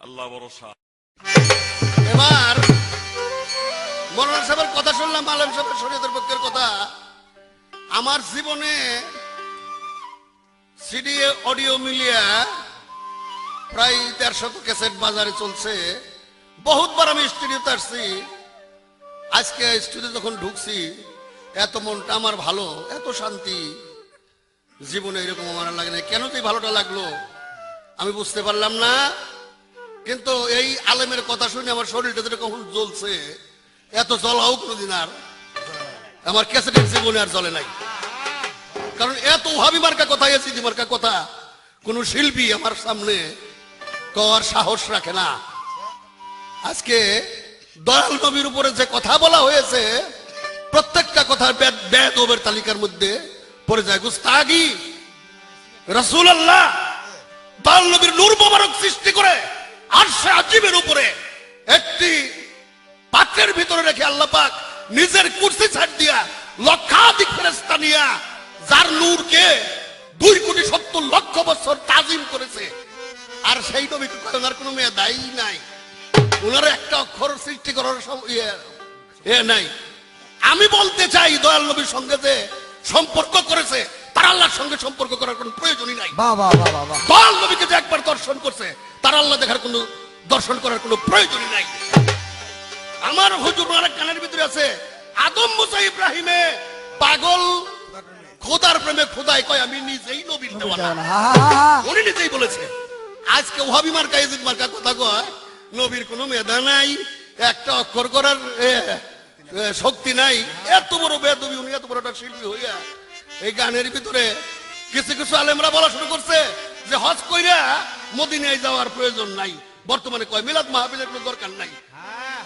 আল্লাহ ভরসা। এবার মৌলানা সাহেবের কথা শুনলাম, আলেম সাহেবের শরীয়তের পক্ষের কথা। আমার জীবনে সিডি অডিও মিলিয়া প্রায় 150 ক্যাসেট বাজারে চলছে। বহুতবার আমি স্টুডিওতে আসছি। আজকে স্টুডিও যখন ঢুকছি, এত মনটা আমার ভালো, এত শান্তি, জীবনে এরকম আমার লাগে না। কেন তো এই ভালোটা লাগলো আমি বুঝতে পারলাম না, কিন্তু এই আলেমের কথা শুনে আমার শরীরটা যেরকম জ্বলছে, এত জ্বলাও কোনোদিন আর আমার ক্যাসেটের জীবনে আর জ্বলে নাই। কারণ এত ওহাবি মার্কা কথা, এসিডি মার্কা কথা কোন শিল্পী আমার সামনে কর সাহস রাখে না। আজকে দয়াল নবীর উপরে যে কথা বলা হয়েছে, প্রত্যেকটা কথা বেদবের তালিকার মধ্যে পড়ে যায়। গুস্তাগি রাসূলুল্লাহ দয়াল নবীর নূর মোবারক সৃষ্টি করে আরশে আজিমের উপরে একটি পাত্রের ভিতরে রেখে আল্লাহ পাক নিজের কুরসি ছাড় দিয়া লক্ষাধিক ফেরেশতা নিয়া যার নূরকে 2,70,00,000 বছর তাজিম করেছে, আর সেই নবীকে ওনার কোনো মেয়ে দায়ী নাই, ওনার একটা অক্ষর সৃষ্টি করার নাই। আমি বলতে চাই দয়াল নবীর সঙ্গে যে সম্পর্ক করেছে, তার আল্লাহর সঙ্গে সম্পর্ক করার কোনো প্রয়োজনই নাই। দয়াল নবীকে যে একবার দর্শন করছে, তার আল্লাহ দেখার কোনো দর্শন করার কোনো প্রয়োজনই নাই। আমার হুজুর ওনার কানের ভিতরে আছে, আদম মুসা ইব্রাহিমে পাগল খোদার প্রেমে খোদাই কয় আমি নিজেই নবীর দেওয়ানা, উনি নিজেই বলেছে। আজকে ওহাবি মার্কা ইজিদ মার্কা কথা কয় নবীর কোনো মেধা নাই, একটা অক্ষর করার শক্তি নাই। এত বড় বেদবি উনি, এত বড় একটা শিল্পী হইয়া এই গানের ভিতরে কিছু কিছু আলেমরা বলা শুরু করছে যে হজ কইরা মদিনায় যাওয়ার প্রয়োজন নাই, বর্তমানে কয় মিলাদ মাহফিলের কোনো দরকার নাই।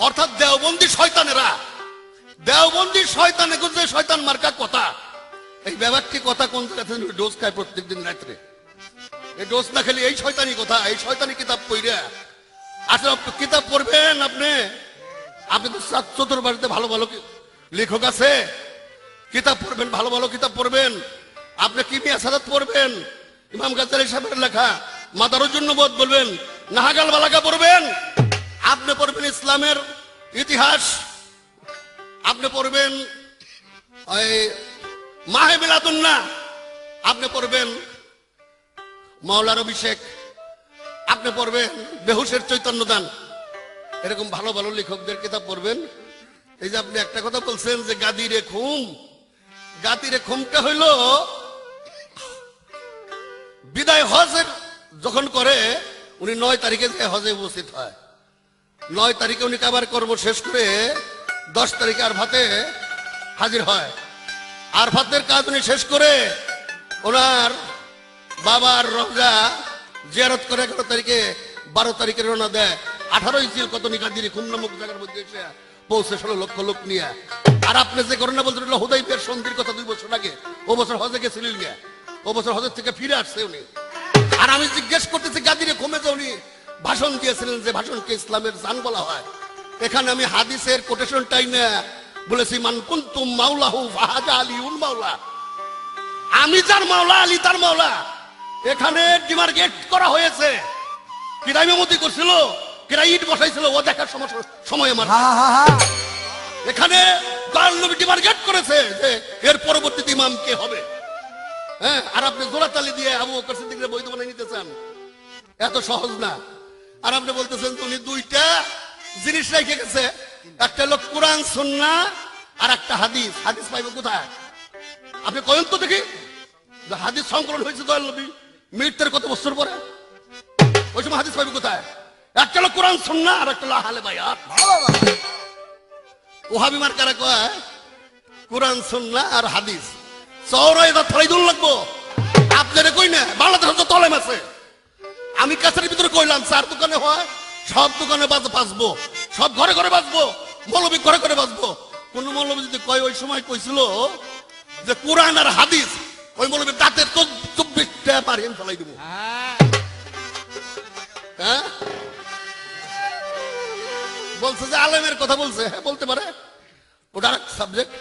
অর্থাৎ দেওবন্দি শয়তানেরা, দেওবন্দি শয়তানে যে শয়তান মার্কা কথা, এই ব্যাপারটি কথা কোন জায়গা থেকে ডোজ খায় প্রত্যেকদিন রাত্রে। এই ডোজ না খেলে এই শয়তানি কথা, এই শয়তানি কিতাব পড়িয়া আসলে কিতাব পড়বেন আপনি। আপনি তো চতুর্বাড়িতে ভালো ভালো লেখক আছে, কিতাব পড়বেন, ভালো ভালো কিতাব পড়বেন। আপনি কিমিয়া সাদাত পড়বেন, ইমাম গাজ্জালি সাহেবের লেখা মাদারুজ্জুন নবুওয়াত বলবেন, নাহাগাল বালাগা পড়বেন, আপনি পড়বেন ইসলামের ইতিহাস, আপনি পড়বেন ওই মাহে মিলাদুন্নাহ, আপনি পড়বেন মাওলার অভিষেক, আপনি পড়বেন বেহুশের চৈতন্য দান। এরকম ভালো ভালো লেখকদের কিতাব পড়বেন। এই যে আপনি একটা কথা বলছেন যে গাদিরে খুম, গাদিরে খুমটা হইল বিদায় হজের যখন করে উনি 9 তারিখে যে হজে উপস্থিত হয়, 9 তারিখে উনি কাবার কর্ম শেষ করে 10 তারিখে আরফাতে হাজির হয়। আরফাতের কাজ উনি শেষ করে ওনার বাবার রওজা জিয়ারত করে 11 তারিখে 12 তারিখে রওনা দেয়। 18 ইঞ্চিল কত নিকাদিরি খুম নামক জায়গার মধ্যে এসে পৌঁছে 16 লক্ষ লোক নিয়ে। আর আপনি যে ঘটনা বলছেন হুদাইবিয়ার সন্ধির কথা 2 বছর আগে, ও বছর হজে গেছিলেন গিয়া, ও বছর হজের থেকে ফিরে আসছে উনি। আর আমি জিজ্ঞেস করতেছি গাদিরে খুমে যে উনি ভাষণ দিয়েছিলেন, যে ভাষণকে ইসলামের জান বলা হয়, এখানে আমি হাদিসের কোটেশন টাইমে বলেছি মান কুনতুম মাওলাহু ফাহাদা আলিউল মাওলা, আমি যার মাওলা আলী তার মাওলা। এখানে ডিমার্কেট করা হয়েছে, কিরাই মেমতি করছিল, কিরাই ইট বসাইছিল, ও দেখার সময় আমার এখানে দয়াল নবী ডিমার্কেট করেছে যে এর পরবর্তীতে ইমাম কে হবে। হ্যাঁ, আর আপনি জোড়াতালি দিয়ে আবু বকর সিদ্দিকের বৈধ বানিয়ে নিতে চান, এত সহজ না। আর আপনি বলতেছেন উনি 2টা জিনিস রেখে গেছে, একটা হলো কোরআন সুন্নাহ আর একটা হাদিস। হাদিস পাইবে কোথায়? আপনি কয়েন তো দেখি হাদিস সংকলন হয়েছে দয়াল নবী মৃত্যুর কত বছর পরে, ওই সময় হাদিস পাইবে কোথায়? একটা হলো কোরআন সুন্নাহ আর একটা হলো আহলে বায়াত। ওহাবি মার্কারা কয় কোরআন সুন্নাহ আর হাদিস চওড়ায় দা ফলাইদুল লাগবো। আপনারে কই না বাংলাদেশে তো তলেম আছে, আমি কাছের ভিতরে কইলাম 4 দোকানে হয়, সব দোকানে বাজবো, সব ঘরে ঘরে বাজবো, মৌলবী ঘরে ঘরে বাজবো। কোন মৌলবী যদি কয় ওই সময় কইছিল যে কোরআন আর হাদিস, ওই মৌলবী দাঁতের 24টা পারিয়ে ফলাই দেবো। হ্যাঁ, বলছে যে আলেমের কথা বলছে, হ্যাঁ বলতে পারে, ওটার সাবজেক্ট।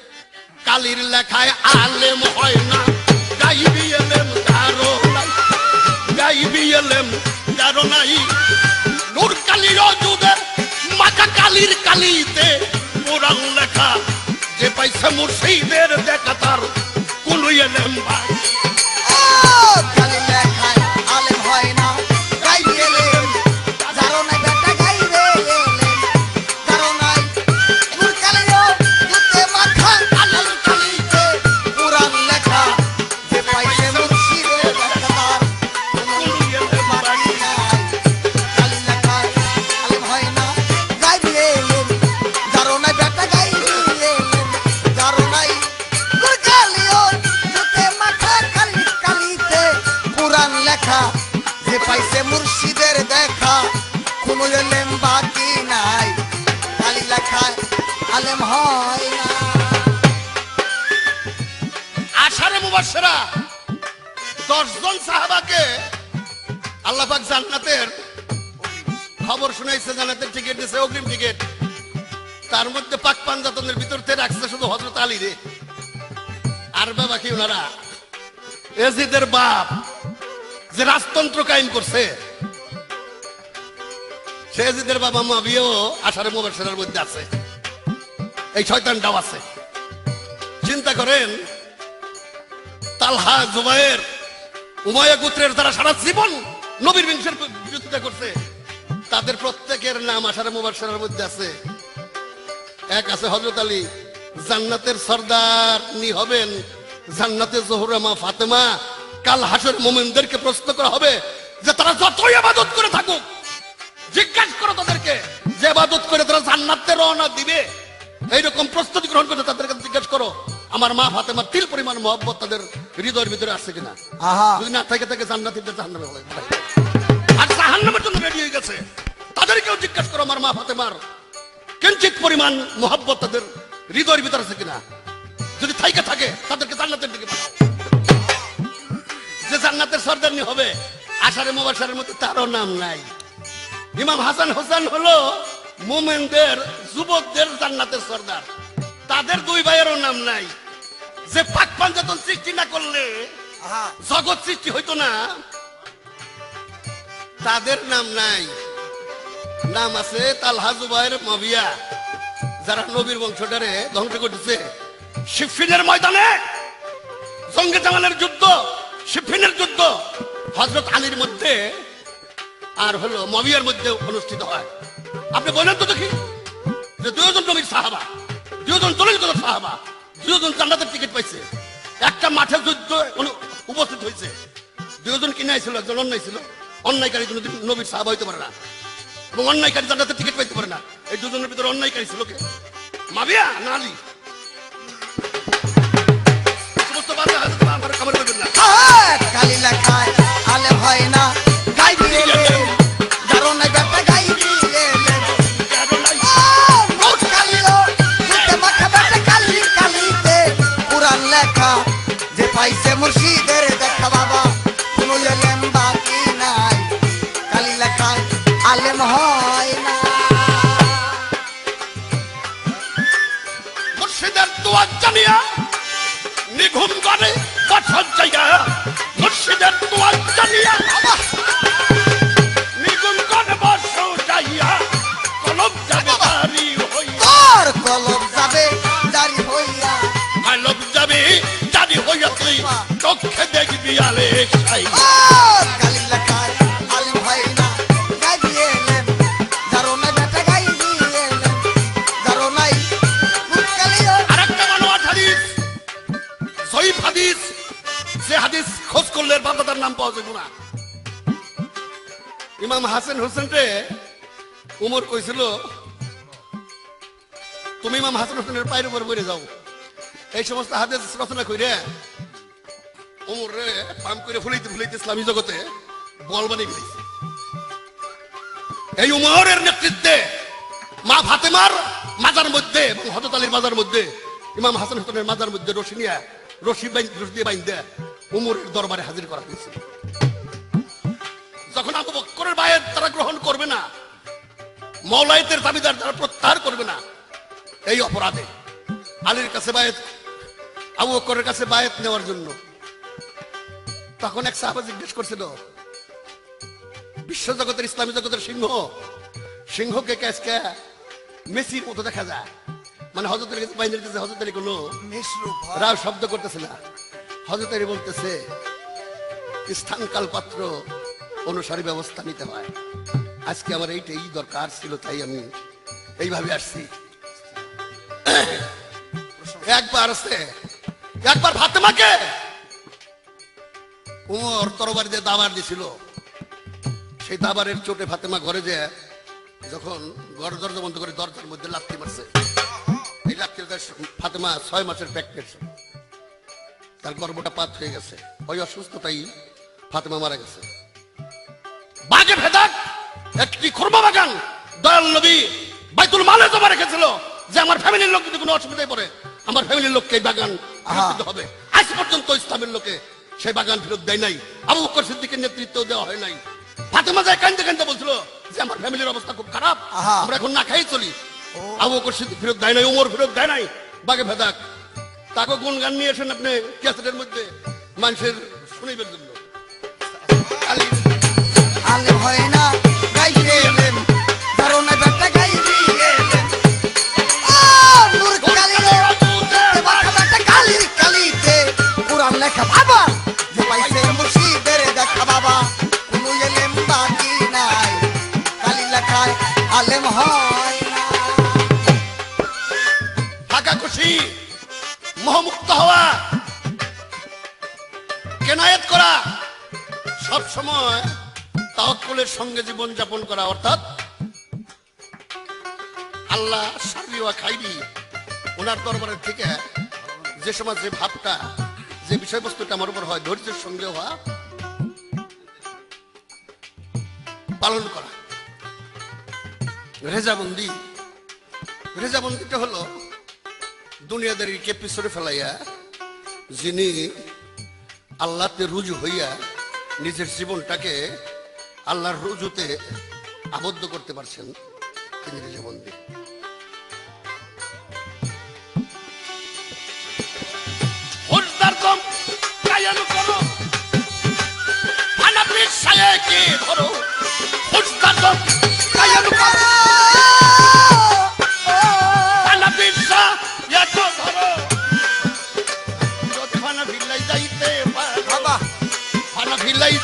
কালির লেখায় আলেম হয় না, গাইবি এলেম কারো নাই, গাইবি এলেম কারো নাই, নূর কালিতে কোরআন লেখা, যে পাইছে মুর্শিদের দেখা তার কোন এলেম ভাই। ও কালি লেখায় আলেম হয় না, গাইবে এলেম, যারো নাই বেটা গাইবে এলেম, যারো নাই নূর কালিও জুতে মাথা, আলেম কালিতে কোরআন লেখা, যে পাইছে মুর্শিদের দেখা তার কোনো এলেম বাকি নাই। কালি লেখায় আলেম হয় না, গাইবে এলেম, যারো নাই বেটা গাইবে এলেম, যারো নাই নূর কালিও জুতে মাথা, কালি কালিতে কোরআন লেখা, যে পাইছে মুর্শিদের দেখা কোনো এলেম বাকি নাই। কালি লেখায় আলেম হয় না। আশারে মুবাশশিরা 10 জন সাহাবাকে আল্লাহ পাক জান্নাতের খবর শুনাইছে, জান্নাতের টিকিট দিয়েছে, অগ্রিম টিকিট। তার মধ্যে পাক পাঞ্জাতনের ভিতর থেকে রাখছে শুধু হযরত আলী রে। আর বাবা কি ওনারা এজিদের বাপ যে রাজতন্ত্র কায়েম করছে, সে এজিদের বাবা মুআবিয়াও আশারে মুবাশশিরার মধ্যে আছে, এই শয়তানটাও আছে। চিন্তা করেন, তালহা, জুবায়ের, উমাইয়া গোত্রের যারা সারা জীবন নবীর বংশের বিরোধিতা করছে, তাদের প্রত্যেকের নাম আশারে মুবাশশিরার মধ্যে আছে। এক আছে হযরত আলী, জান্নাতের সর্দার নি হবেন, জান্নাতে জোহরা মা ফাতেমা। কাল হাসর মুমিনদেরকে প্রশ্ন করা হবে যে তারা যতই ইবাদত করে থাকুক, জিজ্ঞাসা করো তাদেরকে যে ইবাদত করে তারা জান্নাতে রওনা দিবে, এইরকম প্রস্তুতি গ্রহণ করতে তাদেরকে জিজ্ঞাসা করো আমার মা ফাতেমার তিল পরিমাণ মহব্বত তাদের হৃদয়ের ভিতরে আছে কিনা। আহা যদি না থাকে জান্নাতীদের জাহান্নামে হবে, আর জাহান্নামের জন্য রেডি হয়ে গেছে। তাদেরকেও জিজ্ঞাসা করো আমার মা ফাতেমার কিঞ্চিত পরিমাণ মহব্বত তাদের হৃদয়ের ভিতরে আছে কিনা। যদি থাইকে থাকে তাদেরকে জান্নাতের দিকে পাঠাও। যে জান্নাতের সর্দারনি হবে আশারে মুবাশশিরার মধ্যে তারও নাম নাই। ইমাম হাসান হোসেন হলো মুমিনদের যুবকদের জান্নাতের সর্দার, তাদের দুই ভাইয়েরও নাম নাই। যে পাক পাঞ্জাতন সৃষ্টি না করলে আহা জগৎ সৃষ্টি হইতো না, তাদের নাম নাই। নাম আছে তালহা, জুবায়ের, মুআবিয়া, যারা নবীর বংশটারে ধ্বংস করতেছে। সিফিনের ময়দানে জঙ্গে জামালের যুদ্ধ, সিফিনের যুদ্ধ হযরত আলীর মধ্যে আর হলো মুআবিয়ার মধ্যে অনুষ্ঠিত হয়। আপনি বলেন তো দেখি, যে দুইজন নবীর সাহাবা, দুইজন দলিল সাহাবা, দুইজন জান্নাতের টিকিট পাইছে, একটা মাঠে যুদ্ধ উপস্থিত হয়েছে। দুইজন কি নাই ছিল, একজন অন্যায় ছিল। অন্যায়কারী কোনো নবীর সাহাবা হইতে পারে না, এবং অন্যায়কারী জান্নাতের টিকিট পাইতে পারে না। এই দুজনের ভিতরে অন্যায়কারী ছিল কে? মুআবিয়া না আলী? সমস্ত বাজে হযরত আমার খবর করবেন না। আহা কালি লেখায় আলেম হয় না, গাইবে এলেম, যারো নাই বেটা গাইবে এলেম, নূর কালিও জুতে মাথা, বেটা কালি কালিতে কোরআন লেখা, যে পাইছে মুর্শিদের দেখা বাবা কোনো এলেম বাকি নাই। কালি লেখায় আলেম হয় না। মুর্শিদের দুয়ার জানিয়া নিঘুম করে বছর জায়গা, মুর্শিদের দুয়ার জানিয়া নিঘুম করে বছর যাইয়া, কলম যাবে জারি হইয়া, তোর কলম যাবে জারি হইয়া, কলম যাবে জারি হইয়া, তুই চোখে দেখবি আলেক সাই। ও কালি লেখায় আলেম হয় না, গাইবে এলেম, যারো নাই বেটা গাইবে এলেম, যারো নাই নূর কালিও। আরেকটা মানওয়ার হাদিস, সহিহ হাদিস, যে হাদিস খোঁজ করলে বান্দাদার নাম পাওয়া যাবে না। ইমাম হাসান হোসেন রে উমর কইছিল, তুমি ইমাম হাসান হোসেনের পায়ের উপর পড়ে যাও। এই সমস্ত হাদিস রচনা কইরে উমর রে পাম করে ফুলাইতে ফুলাইতে ইসলামী জগতে বল বানিয়ে ফেলেছে। এই উমরের নেতৃত্বে মা ফাতেমার মাজার মধ্যে এবং হযরত আলীর মাজার মধ্যে, ইমাম হাসান হোসেনের মাজার মধ্যে রশি নিয়ে, রশি দিয়ে বাইন্ধে উমরের দরবারে হাজির করা হয়েছিল। যখন আবু বকরের বায়াত তারা গ্রহণ করবে না, মওলায়েতের দাবিদার তারা প্রত্যাহার করবে না, এই অপরাধে আলীর কাছে বায়াত, আবু বকরের কাছে বায়াত নেওয়ার জন্য, তখন এক সাহাবা জিজ্ঞেস করছিল, বিশ্বজগতের ইসলামী জগতের সিংহ, সিংহকে মেসির মতো দেখা যায়। মানে হযরত আলীর কাছে বাইনের কাছে হযরত আলী কোনো মিশরুফ হয়। রাও শব্দ করতেছে না। হযরত আলী বলতেছে স্থান কাল পাত্র অনুসারী ব্যবস্থা নিতে হয়। আজকে আমার এইটাই দরকার ছিল, তাই আমি এইভাবে আসছি। একবার ফাতেমাকে উমর তরবারি দিয়ে দাবার দিছিল। সেই দাবারের চোটে ফাতেমা ঘরে যে যখন ঘর দরজা বন্ধ করে দরজার মধ্যে লাথি মারছে, এই লাথি ফাতেমা 6 মাসের প্রেগনেন্ট, তার গর্ভটা পাত হয়ে গেছে। ওই অসুস্থতাই ফাতেমা মারা গেছে। বাগে ভেদাক একটি খুরমা বাগান দয়াল নবী বাইতুল মালে জমা রেখেছিল, যে আমার ফ্যামিলির লোক যদি কোনো অসুবিধায় পড়ে আমার ফ্যামিলির লোককে এই বাগান ফেরত দিতে হবে। আজ পর্যন্ত ইসলামের লোকে সেই বাগান ফেরত দেয় নাই। আবু বকর সিদ্দিকের নেতৃত্ব দেওয়া হয় নাই। ফাতেমা যায় কান্দে কান্দে বলছিল যে আমার ফ্যামিলির অবস্থা খুব খারাপ, আমরা এখন না খাই চলি। আবু বকর সিদ্দিক ফেরত দেয় নাই, উমর ফেরত দেয় নাই। বাগে ভেদাক তাকে গুণগান নিয়ে আসেন আপনি ক্যাসেটের মধ্যে মানুষের শুনিবের জন্য। আলেম হয় না গাইবে এলেম, যারো নাই বেটা গাইবে এলেম। ও নূর কালিরে বাবা বেটা কালির কালিতে কুরআন লেখা বাবা, যে পাইছে মুর্শিদের দেখা বাবা, কোনো এলেম বাকি নাই, কালি লেখায় আলেম হয় না। থাকা খুশি, মোহমুক্ত হওয়া, কেনায়েত করা, সব সময় তাওয়াক্কুলের সঙ্গে জীবন যাপন করা, অর্থাৎ আল্লাহ শাররি ওয়া খাইরি ওনার দরবারের থেকে যে সময় যে ভাবটা যে বিষয়বস্তুটা আমার উপর হয় ধৈর্যের সঙ্গে হওয়া, পালন করা। রেজাবন্দি, রেজাবন্দিটা হলো দুনিয়াদারিকে পিছনে ফেলাইয়া যিনি আল্লাহতে রুজু হইয়া নিজের জীবনটাকে আল্লাহর রুজুতে আবদ্ধ করতে পারছেন, তিনি রেজাবন্দি।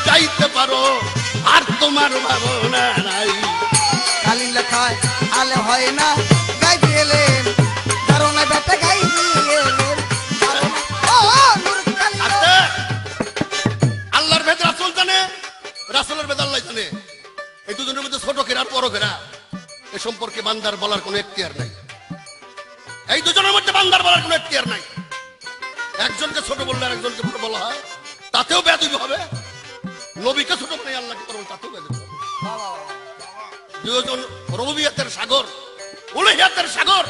যাইতে পারো আর তোমার ভাবনা নাই, কালি লেখায় আলেম হয় না গাইবে এলেম, যারো নাই বেটা গাইবে এলেম। ও নূর কালিরে আল্লাহর ভেদ রাসূল জানে, রাসূলের ভেদ আল্লাহ জানে। এই দুজনের মধ্যে ছোট কেরা আর বড় কেরা এ সম্পর্কে বান্দার বলার কোনো এখতিয়ার নাই। এই দুজনের মধ্যে বান্দার বলার কোনো এখতিয়ার নাই। একজনকে ছোট বললে আর একজনকে বড় বলা হয়, তাতেও বেয়াদবি হবে। নবীকে ছোট বানাই আল্লাহকে বড়, তাতেও বেয়াদবি হবে। দুজন রুবুবিয়তের সাগর, উলুহিয়াতের সাগর,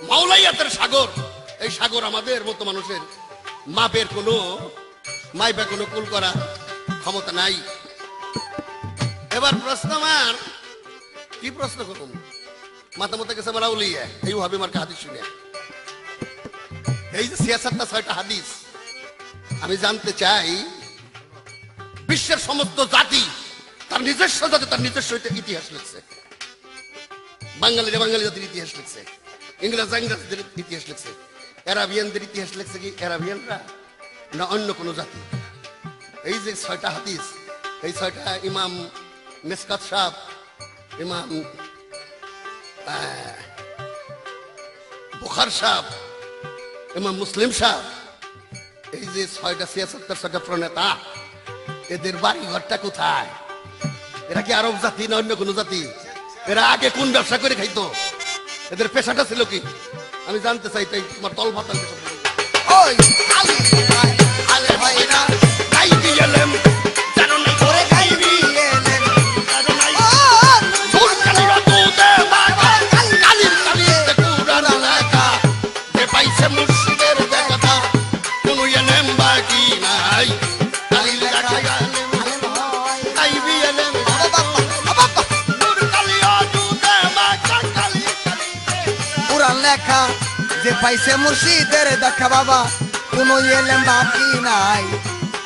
মাওলাইয়াতের সাগর। এই সাগর আমাদের মতো মানুষের মাপের কোনো মাইপে কোনো কুল করা ক্ষমতা নাই। এবার প্রশ্ন আমার কি প্রশ্ন করুন, মাথা মতো গেছে আমার আউলিয়া এই ভাবে আমার হাদিস শুনে, এই যে 66টা 6টা হাদিস আমি জানতে চাই, বিশ্বের সমস্ত জাতি তার নিজস্ব জাতি তার নিজস্ব ইতিহাস লিখছে। বাঙালিরা বাঙালি জাতির ইতিহাস লিখছে, ইংরেজরা ইংরেজদের ইতিহাস লিখছে, আরাবিয়ানদের ইতিহাস লিখছে কি আরাবিয়ানরা না অন্য কোনো জাতি। এই যে 6টা হাদিস, এই 6টা ইমাম মিসকাত সাহেব, ইমাম বুখার সাহেব, ইমাম মুসলিম সাহেব, এই যে 6টা 66টা প্রণেতা, এদের বাড়ি ঘরটা কোথায়? এরা কি আরব জাতি না অন্য কোন জাতি? এরা আগে কোন ব্যবসা করে খাইতো? এদের পেশাটা ছিল কি আমি জানতে চাই। তাই তোমার তল ভাতাল ওই কালি লেখায় আলেম হয় না গাইবি এলেম, জানো না ওরে গাইবে এলেম। জানো নাই ও নূর কালিরা দুধে মাখা, কালির কালিতে কুরআন লেখা, যে পাইছে মুর্শিদের দেখা কোনো এলেম বাকি নাই। কালি লেখা এলেম, আলেম হয় গাইবি এলেম, বাবা বাবা নূর কালিয়া দুধে মাখা, কালি কালিতে কুরআন লেখা, যে পাইছে মুর্শিদের দেখা বাবা, কোনো এলেম বাকি নাই,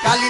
কালি